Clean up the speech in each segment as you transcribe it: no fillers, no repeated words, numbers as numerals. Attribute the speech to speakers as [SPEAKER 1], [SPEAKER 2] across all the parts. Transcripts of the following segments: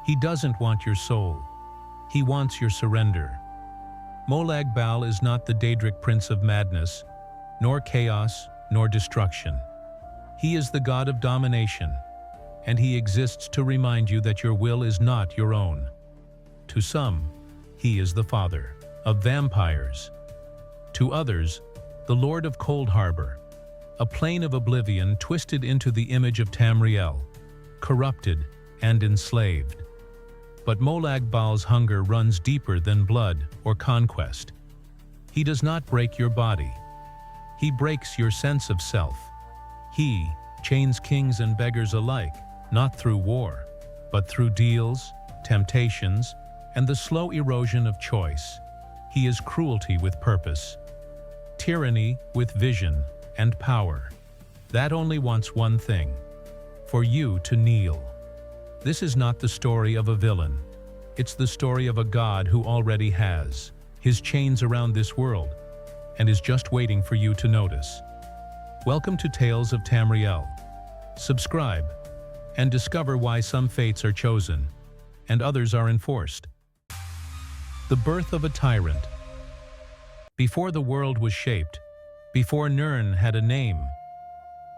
[SPEAKER 1] He doesn't want your soul. He wants your surrender. Molag Bal is not the Daedric prince of madness, nor chaos, nor destruction. He is the god of domination, and he exists to remind you that your will is not your own. To some, he is the father of vampires. To others, the Lord of Cold Harbor, a plane of oblivion twisted into the image of Tamriel, corrupted and enslaved. But Molag Bal's hunger runs deeper than blood or conquest. He does not break your body. He breaks your sense of self. He chains kings and beggars alike, not through war, but through deals, temptations, and the slow erosion of choice. He is cruelty with purpose, tyranny with vision and power. That only wants one thing: for you to kneel. This is not the story of a villain. It's the story of a god who already has his chains around this world and is just waiting for you to notice. Welcome to Tales of Tamriel. Subscribe and discover why some fates are chosen and others are enforced. The birth of a tyrant. Before the world was shaped, before Nirn had a name,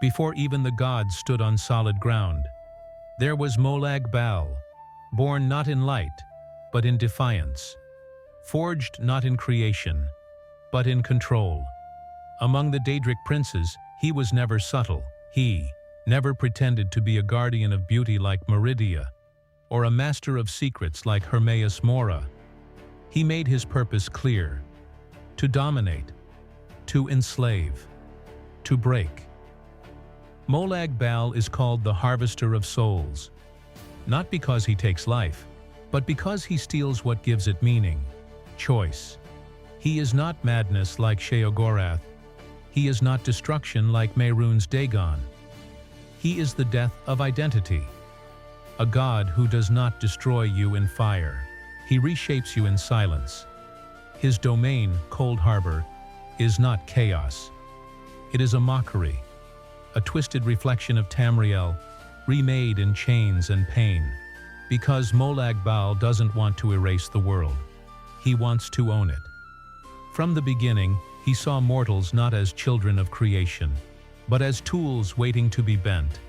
[SPEAKER 1] before even the gods stood on solid ground, there was Molag Bal, born not in light, but in defiance, forged not in creation, but in control. Among the Daedric princes, he was never subtle. He never pretended to be a guardian of beauty like Meridia, or a master of secrets like Hermaeus Mora. He made his purpose clear: to dominate, to enslave, to break. Molag Bal is called the Harvester of Souls, not because he takes life, but because he steals what gives it meaning: choice. He is not madness like Sheogorath. He is not destruction like Mehrunes Dagon. He is the death of identity. A god who does not destroy you in fire. He reshapes you in silence. His domain, Cold Harbor, is not chaos. It is a mockery, a twisted reflection of Tamriel, remade in chains and pain. Because Molag Bal doesn't want to erase the world. He wants to own it. From the beginning, he saw mortals not as children of creation, but as tools waiting to be bent.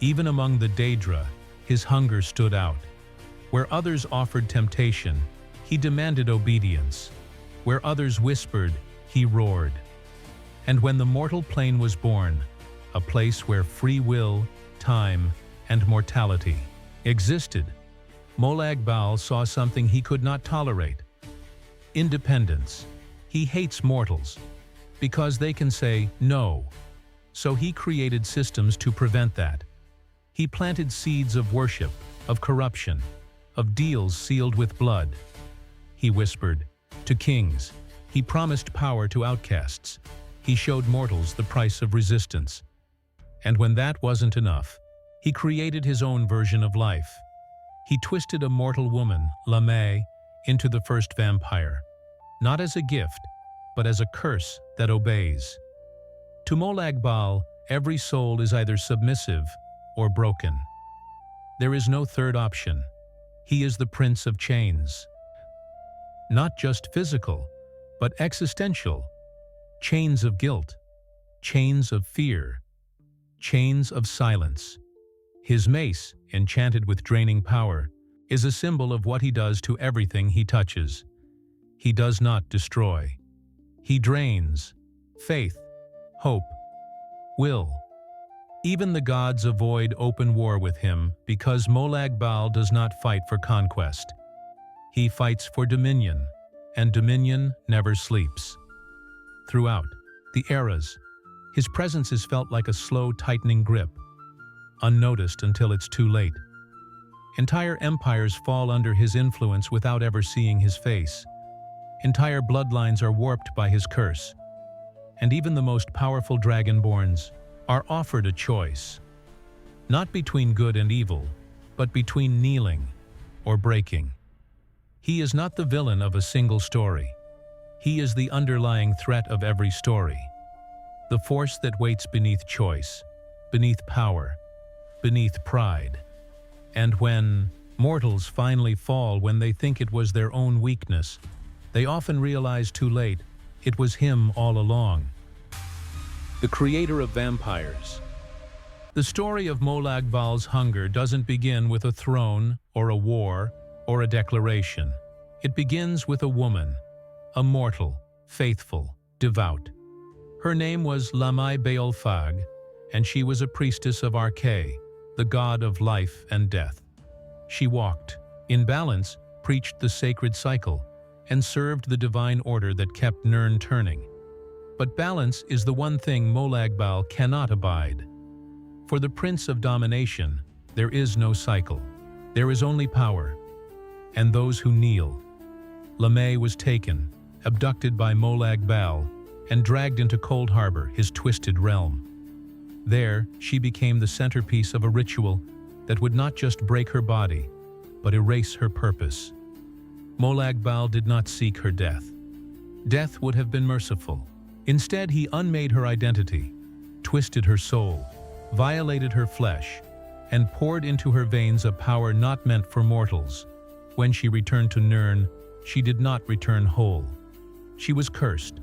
[SPEAKER 1] Even among the Daedra, his hunger stood out. Where others offered temptation, he demanded obedience. Where others whispered, he roared. And when the mortal plane was born, a place where free will, time, and mortality existed, Molag Bal saw something he could not tolerate: independence. He hates mortals because they can say no. So he created systems to prevent that. He planted seeds of worship, of corruption, of deals sealed with blood. He whispered to kings. He promised power to outcasts. He showed mortals the price of resistance. And when that wasn't enough, he created his own version of life. He twisted a mortal woman, Lamé, into the first vampire, not as a gift, but as a curse that obeys. To Molag Bal, every soul is either submissive or broken. There is no third option. He is the Prince of Chains. Not just physical, but existential. Chains of guilt, chains of fear, chains of silence. His mace, enchanted with draining power, is a symbol of what he does to everything he touches. He does not destroy. He drains faith, hope, will. Even the gods avoid open war with him because Molag Bal does not fight for conquest. He fights for dominion, and dominion never sleeps. Throughout the eras, his presence is felt like a slow tightening grip, unnoticed until it's too late. Entire empires fall under his influence without ever seeing his face. Entire bloodlines are warped by his curse. And even the most powerful Dragonborns are offered a choice. Not between good and evil, but between kneeling or breaking. He is not the villain of a single story. He is the underlying threat of every story. The force that waits beneath choice, beneath power, beneath pride. And when Mortals finally fall when they think it was their own weakness. They often realize too late it was him all along. The creator of vampires. The story of Molag Bal's hunger doesn't begin with a throne or a war or a declaration. It begins with a woman, a mortal, faithful, devout. Her name was Lamai Beolfag, and she was a priestess of Arkay, the god of life and death. She walked, in balance, preached the sacred cycle, and served the divine order that kept Nirn turning. But balance is the one thing Molag Bal cannot abide. For the Prince of Domination, there is no cycle. There is only power, and those who kneel. Lamai was taken, abducted by Molag Bal, and dragged into Cold Harbor, his twisted realm. There, she became the centerpiece of a ritual that would not just break her body, but erase her purpose. Molag Bal did not seek her death. Death would have been merciful. Instead, he unmade her identity, twisted her soul, violated her flesh, and poured into her veins a power not meant for mortals. When she returned to Nirn, she did not return whole. She was cursed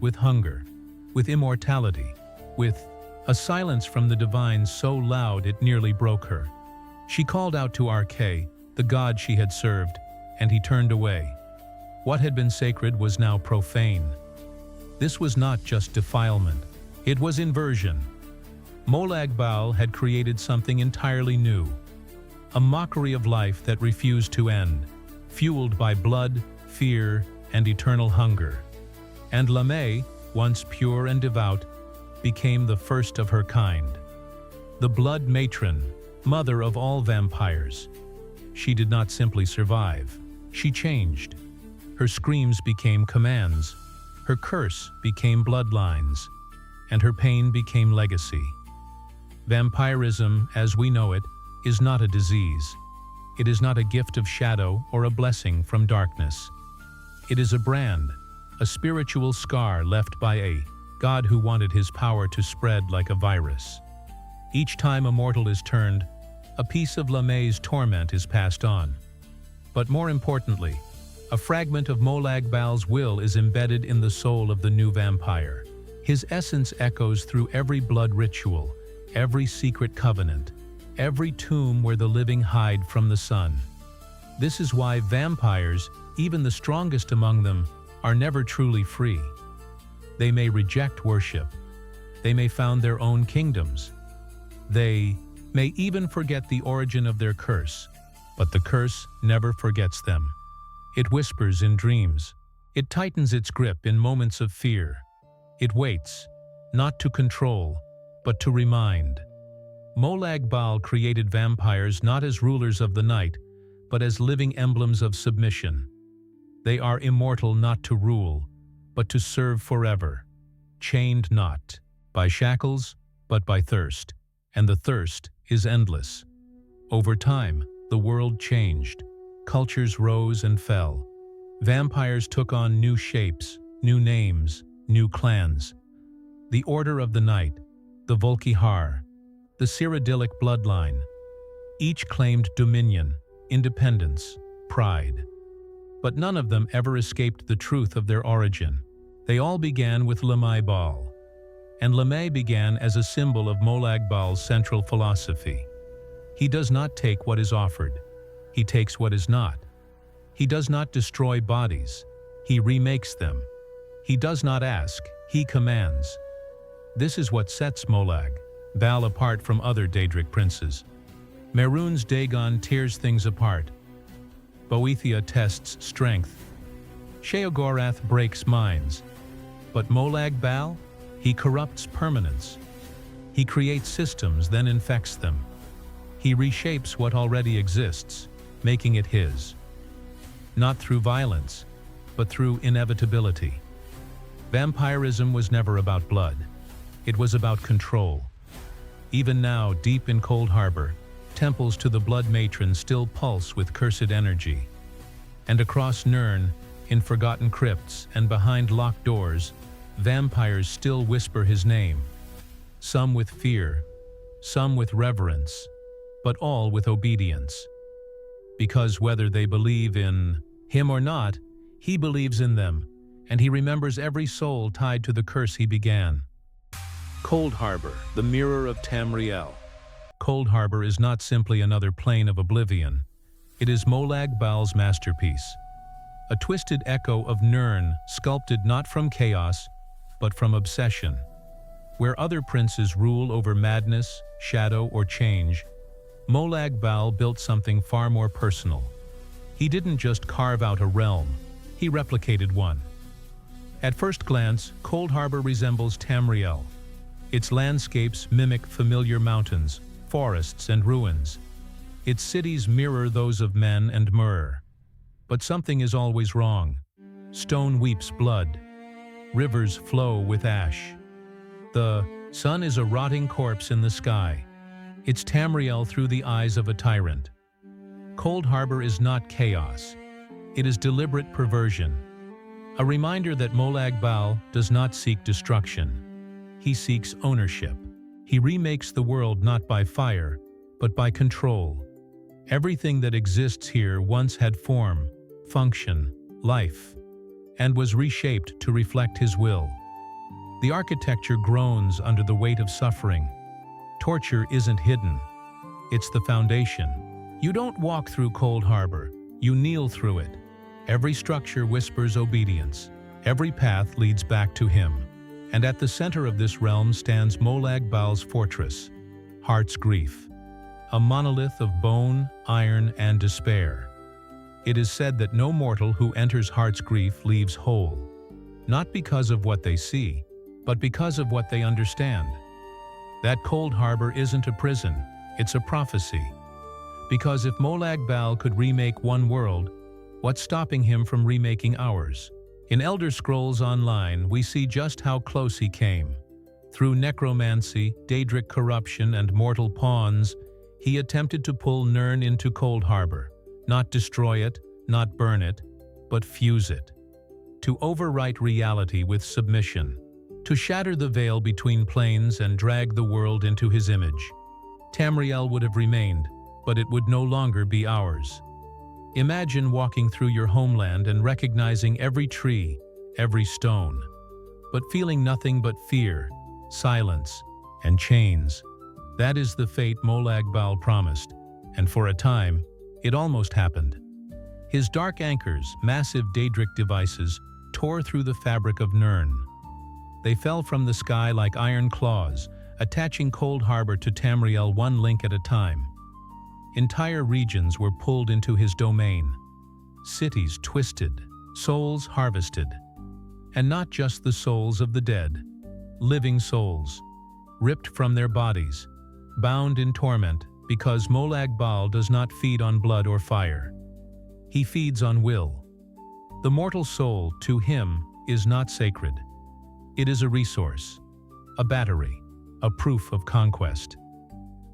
[SPEAKER 1] with hunger, with immortality, with a silence from the divine so loud it nearly broke her. She called out to Arkay, the god she had served, and he turned away. What had been sacred was now profane. This was not just defilement, it was inversion. Molag Bal had created something entirely new, a mockery of life that refused to end, fueled by blood, fear, and eternal hunger. And Lamai, once pure and devout, became the first of her kind. The blood matron, mother of all vampires. She did not simply survive. She changed. Her screams became commands. Her curse became bloodlines. And her pain became legacy. Vampirism, as we know it, is not a disease. It is not a gift of shadow or a blessing from darkness. It is a brand, a spiritual scar left by a God who wanted his power to spread like a virus. Each time a mortal is turned, a piece of Lamai's torment is passed on. But more importantly, a fragment of Molag Bal's will is embedded in the soul of the new vampire. His essence echoes through every blood ritual, every secret covenant, every tomb where the living hide from the sun. This is why vampires, even the strongest among them, are never truly free. They may reject worship. They may found their own kingdoms. They may even forget the origin of their curse, but the curse never forgets them. It whispers in dreams. It tightens its grip in moments of fear. It waits, not to control, but to remind. Molag Bal created vampires not as rulers of the night, but as living emblems of submission. They are immortal not to rule, but to serve forever, chained not by shackles, but by thirst, and the thirst is endless. Over time, the world changed. Cultures rose and fell. Vampires took on new shapes, new names, new clans. The Order of the Night, the Volkihar, the Cyrodiilic bloodline. Each claimed dominion, independence, pride. But none of them ever escaped the truth of their origin. They all began with Lamai Bal. And Lamai began as a symbol of Molag Bal's central philosophy. He does not take what is offered. He takes what is not. He does not destroy bodies. He remakes them. He does not ask. He commands. This is what sets Molag Bal apart from other Daedric princes. Mehrunes Dagon tears things apart. Boethia tests strength. Sheogorath breaks minds. But Molag Bal, he corrupts permanence. He creates systems, then infects them. He reshapes what already exists, making it his. Not through violence, but through inevitability. Vampirism was never about blood. It was about control. Even now, deep in Cold Harbor, temples to the Blood Matron still pulse with cursed energy. And across Nirn, in forgotten crypts and behind locked doors, vampires still whisper his name. Some with fear, some with reverence, but all with obedience. because whether they believe in him or not, he believes in them, and he remembers every soul tied to the curse he began. Cold Harbor, the mirror of Tamriel. Cold Harbor is not simply another plane of oblivion. It is Molag Bal's masterpiece, a twisted echo of Nirn, sculpted not from chaos, but from obsession. Where other princes rule over madness, shadow, or change, Molag Bal built something far more personal. He didn't just carve out a realm, he replicated one. At first glance, Cold Harbor resembles Tamriel. Its landscapes mimic familiar mountains, forests, and ruins. Its cities mirror those of men and myrrh. But something is always wrong. Stone weeps blood. Rivers flow with ash. The sun is a rotting corpse in the sky. It's Tamriel through the eyes of a tyrant. Cold Harbor is not chaos. It is deliberate perversion. A reminder that Molag Bal does not seek destruction. He seeks ownership. He remakes the world not by fire, but by control. Everything that exists here once had form, function, life, and was reshaped to reflect his will. The architecture groans under the weight of suffering. Torture isn't hidden. It's the foundation. You don't walk through Cold Harbor, you kneel through it. Every structure whispers obedience. Every path leads back to him. And at the center of this realm stands Molag Bal's fortress, Heart's Grief, a monolith of bone, iron, and despair. It is said that no mortal who enters Heart's Grief leaves whole, not because of what they see, but because of what they understand. That Cold Harbor isn't a prison, it's a prophecy. Because if Molag Bal could remake one world, what's stopping him from remaking ours? In Elder Scrolls Online, we see just how close he came. Through necromancy, Daedric corruption, and mortal pawns, he attempted to pull Nirn into Cold Harbor. Not destroy it, not burn it, but fuse it. To overwrite reality with submission. To shatter the veil between planes and drag the world into his image. Tamriel would have remained, but it would no longer be ours. Imagine walking through your homeland and recognizing every tree, every stone, but feeling nothing but fear, silence, and chains. That is the fate Molag Bal promised, and for a time, it almost happened. His dark anchors, massive Daedric devices, tore through the fabric of Nirn. They fell from the sky like iron claws, attaching Cold Harbor to Tamriel one link at a time. Entire regions were pulled into his domain. Cities twisted, souls harvested. And not just the souls of the dead. Living souls, ripped from their bodies, bound in torment because Molag Bal does not feed on blood or fire. He feeds on will. The mortal soul, to him, is not sacred. It is a resource, a battery, a proof of conquest.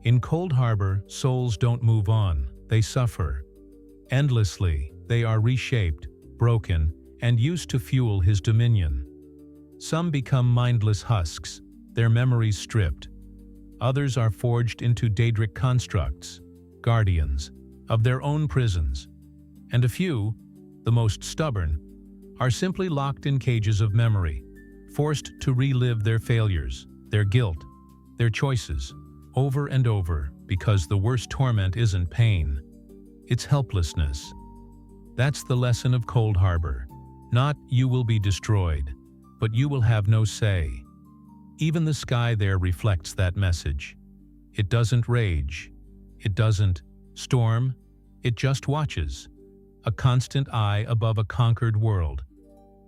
[SPEAKER 1] In Cold Harbor, souls don't move on, they suffer. Endlessly, they are reshaped, broken, and used to fuel his dominion. Some become mindless husks, their memories stripped. Others are forged into Daedric constructs, guardians, of their own prisons. And a few, the most stubborn, are simply locked in cages of memory, forced to relive their failures, their guilt, their choices, over and over, because the worst torment isn't pain, it's helplessness. That's the lesson of Cold Harbor. Not you will be destroyed, but you will have no say. Even the sky there reflects that message. It doesn't rage. It doesn't storm. It just watches. A constant eye above a conquered world.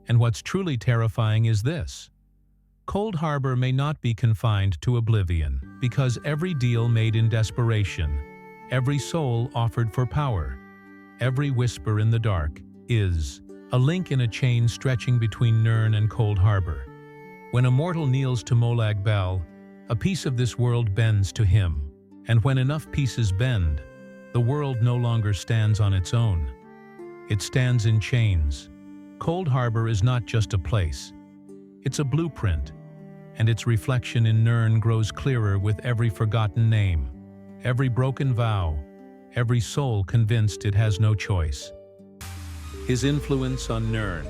[SPEAKER 1] And what's truly terrifying is this. Cold Harbor may not be confined to oblivion, because every deal made in desperation, every soul offered for power, every whisper in the dark is a link in a chain stretching between Nirn and Cold Harbor. When a mortal kneels to Molag Bal, a piece of this world bends to him. And when enough pieces bend, the world no longer stands on its own. It stands in chains. Cold Harbor is not just a place. It's a blueprint, and its reflection in Nirn grows clearer with every forgotten name, every broken vow, every soul convinced it has no choice. His influence on Nirn.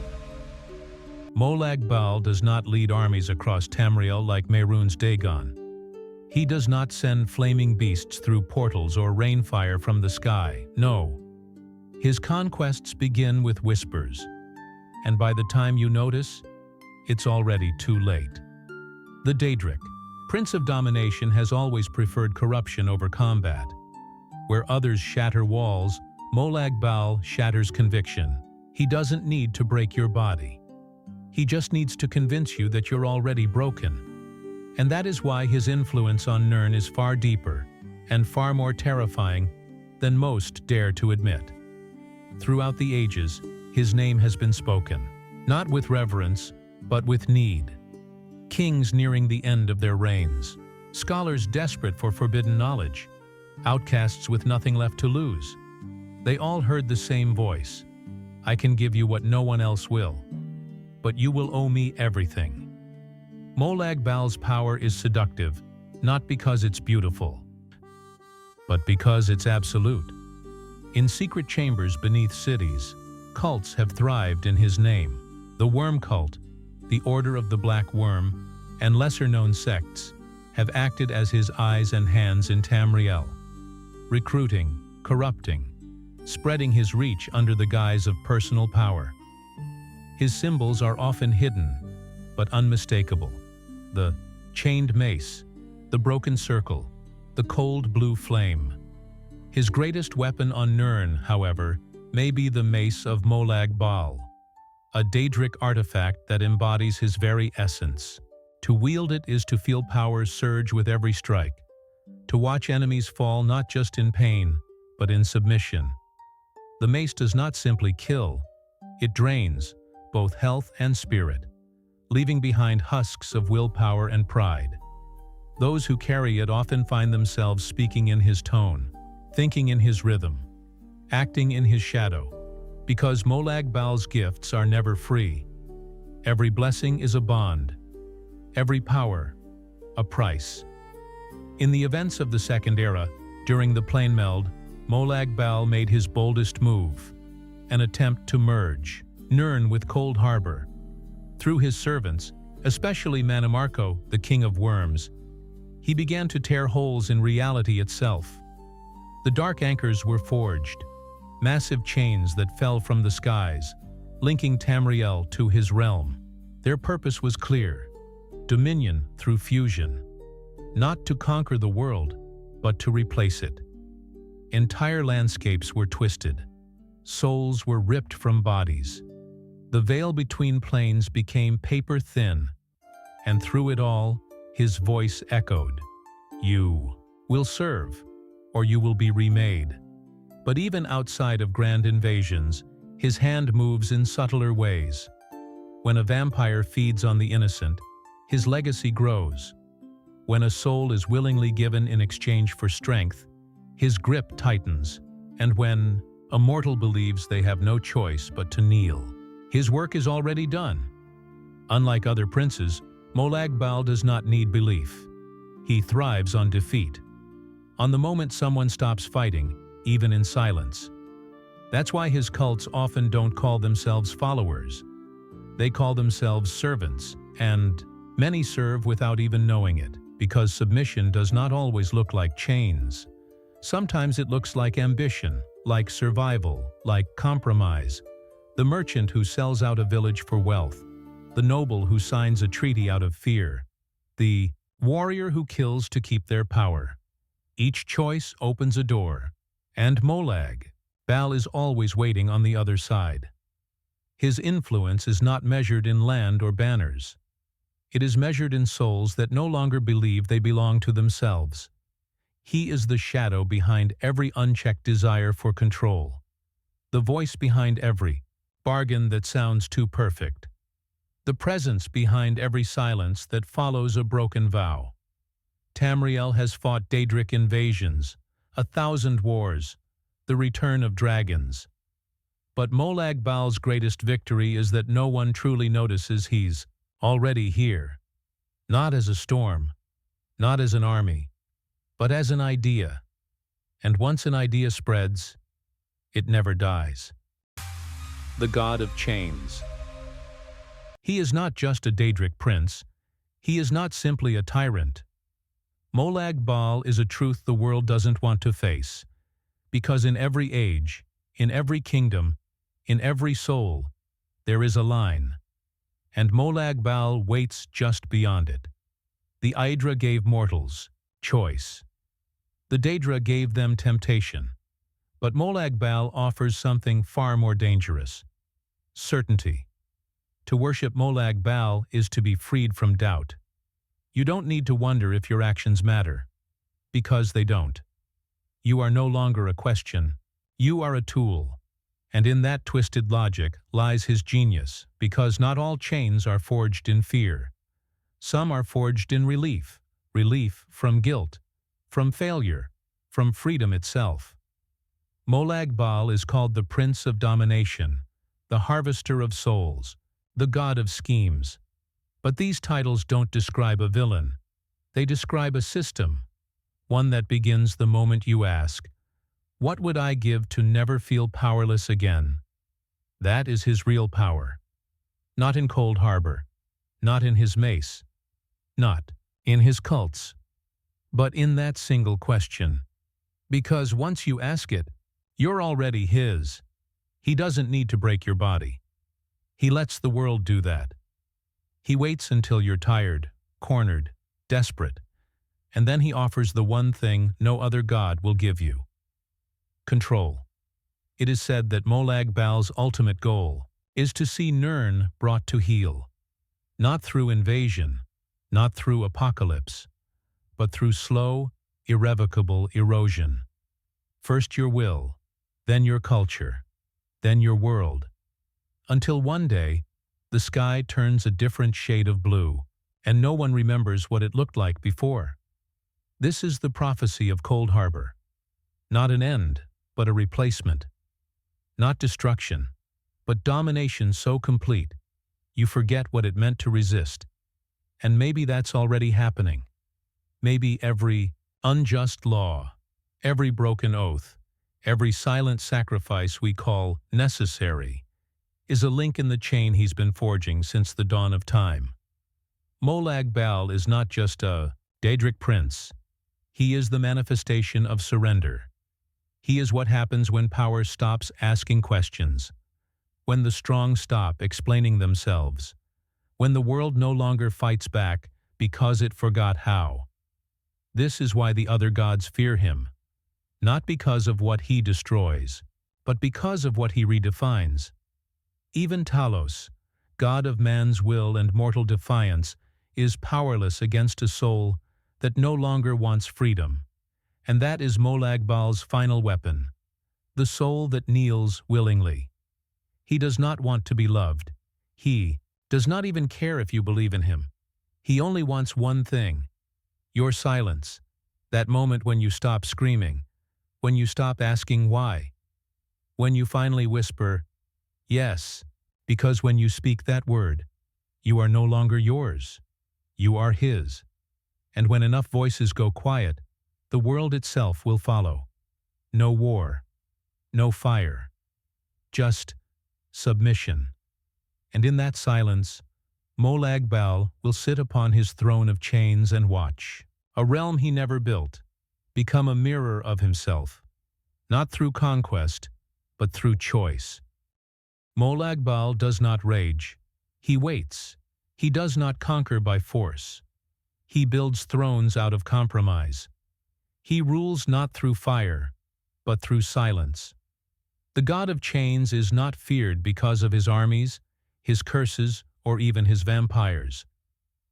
[SPEAKER 1] Molag Bal does not lead armies across Tamriel like Mehrunes Dagon. He does not send flaming beasts through portals or rainfire from the sky, no. His conquests begin with whispers, and by the time you notice, it's already too late. The Daedric, Prince of Domination, has always preferred corruption over combat. Where others shatter walls, Molag Bal shatters conviction. He doesn't need to break your body. He just needs to convince you that you're already broken. And that is why his influence on Nirn is far deeper and far more terrifying than most dare to admit. Throughout the ages, his name has been spoken, not with reverence, but with need. Kings nearing the end of their reigns, scholars desperate for forbidden knowledge, outcasts with nothing left to lose. They all heard the same voice. I can give you what no one else will, but you will owe me everything. Molag Bal's power is seductive, not because it's beautiful, but because it's absolute. In secret chambers beneath cities, cults have thrived in his name. The Worm Cult, the Order of the Black Worm, and lesser-known sects have acted as his eyes and hands in Tamriel, recruiting, corrupting, spreading his reach under the guise of personal power. His symbols are often hidden, but unmistakable. The chained mace, the broken circle, the cold blue flame. His greatest weapon on Nirn, however, may be the Mace of Molag Bal, a Daedric artifact that embodies his very essence. To wield it is to feel power surge with every strike, to watch enemies fall not just in pain, but in submission. The mace does not simply kill, it drains both health and spirit, leaving behind husks of willpower and pride. Those who carry it often find themselves speaking in his tone, thinking in his rhythm, acting in his shadow, because Molag Bal's gifts are never free. Every blessing is a bond, every power, a price. In the events of the Second Era, during the Plane Meld, Molag Bal made his boldest move, an attempt to merge Nirn with Cold Harbor. Through his servants, especially Mannimarco, the King of Worms, he began to tear holes in reality itself. The dark anchors were forged, massive chains that fell from the skies, linking Tamriel to his realm. Their purpose was clear: dominion through fusion, not to conquer the world, but to replace it. Entire landscapes were twisted, souls were ripped from bodies. The veil between planes became paper thin, and through it all, his voice echoed, "You will serve, or you will be remade." But even outside of grand invasions, his hand moves in subtler ways. When a vampire feeds on the innocent, his legacy grows. When a soul is willingly given in exchange for strength, his grip tightens. And when a mortal believes they have no choice but to kneel, his work is already done. Unlike other princes, Molag Bal does not need belief. He thrives on defeat, on the moment someone stops fighting, even in silence. That's why his cults often don't call themselves followers. They call themselves servants, and many serve without even knowing it, because submission does not always look like chains. Sometimes it looks like ambition, like survival, like compromise. The merchant who sells out a village for wealth, the noble who signs a treaty out of fear, the warrior who kills to keep their power. Each choice opens a door, and Molag Bal is always waiting on the other side. His influence is not measured in land or banners. It is measured in souls that no longer believe they belong to themselves. He is the shadow behind every unchecked desire for control, the voice behind every bargain that sounds too perfect, the presence behind every silence that follows a broken vow. Tamriel has fought Daedric invasions, 1,000 wars, the return of dragons. But Molag Bal's greatest victory is that no one truly notices he's already here. Not as a storm, not as an army, but as an idea. And once an idea spreads, it never dies. The God of Chains. He is not just a Daedric prince. He is not simply a tyrant. Molag Bal is a truth the world doesn't want to face, because in every age, in every kingdom, in every soul, there is a line, and Molag Bal waits just beyond it. The Daedra gave mortals choice. The Daedra gave them temptation. But Molag Bal offers something far more dangerous: certainty. To worship Molag Bal is to be freed from doubt. You don't need to wonder if your actions matter, because they don't. You are no longer a question. You are a tool. And in that twisted logic lies his genius, because not all chains are forged in fear. Some are forged in relief from guilt, from failure, from freedom itself. Molag Bal is called the Prince of Domination, the Harvester of Souls, the God of Schemes. But these titles don't describe a villain. They describe a system, one that begins the moment you ask, "What would I give to never feel powerless again?" That is his real power. Not in Cold Harbor, not in his mace, not in his cults, but in that single question. Because once you ask it, you're already his. He doesn't need to break your body. He lets the world do that. He waits until you're tired, cornered, desperate, and then he offers the one thing no other god will give you: control. It is said that Molag Bal's ultimate goal is to see Nirn brought to heel, not through invasion, not through apocalypse, but through slow, irrevocable erosion. First your will, then your culture, then your world, until one day the sky turns a different shade of blue, and no one remembers what it looked like before. This is the prophecy of Cold Harbor. Not an end, but a replacement. Not destruction, but domination so complete, you forget what it meant to resist. And maybe that's already happening. Maybe every unjust law, every broken oath, every silent sacrifice we call necessary, is a link in the chain he's been forging since the dawn of time. Molag Bal is not just a Daedric prince. He is the manifestation of surrender. He is what happens when power stops asking questions, when the strong stop explaining themselves, when the world no longer fights back because it forgot how. This is why the other gods fear him, not because of what he destroys, but because of what he redefines. Even Talos, god of man's will and mortal defiance, is powerless against a soul that no longer wants freedom. And that is Molag Bal's final weapon, the soul that kneels willingly. He does not want to be loved. He does not even care if you believe in him. He only wants one thing: your silence, that moment when you stop screaming, when you stop asking why, when you finally whisper, yes, because when you speak that word, you are no longer yours, you are his. And when enough voices go quiet, the world itself will follow. No war, no fire, just submission. And in that silence, Molag Bal will sit upon his throne of chains and watch a realm he never built become a mirror of himself, not through conquest, but through choice. Molag Bal does not rage. He waits. He does not conquer by force. He builds thrones out of compromise. He rules not through fire, but through silence. The God of Chains is not feared because of his armies, his curses, or even his vampires.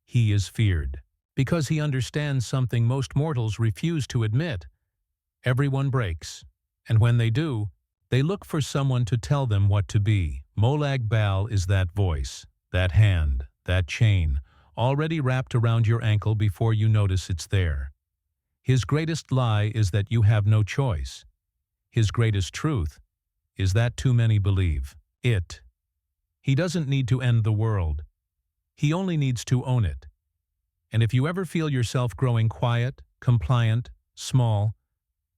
[SPEAKER 1] He is feared because he understands something most mortals refuse to admit. Everyone breaks, and when they do, they look for someone to tell them what to be. Molag Bal is that voice, that hand, that chain, already wrapped around your ankle before you notice it's there. His greatest lie is that you have no choice. His greatest truth is that too many believe it. He doesn't need to end the world. He only needs to own it. And if you ever feel yourself growing quiet, compliant, small,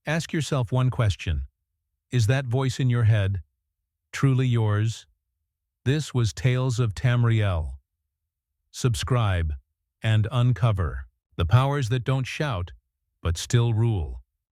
[SPEAKER 1] Ask yourself one question. Is that voice in your head truly yours? This was Tales of Tamriel. Subscribe and uncover the powers that don't shout, but still rule.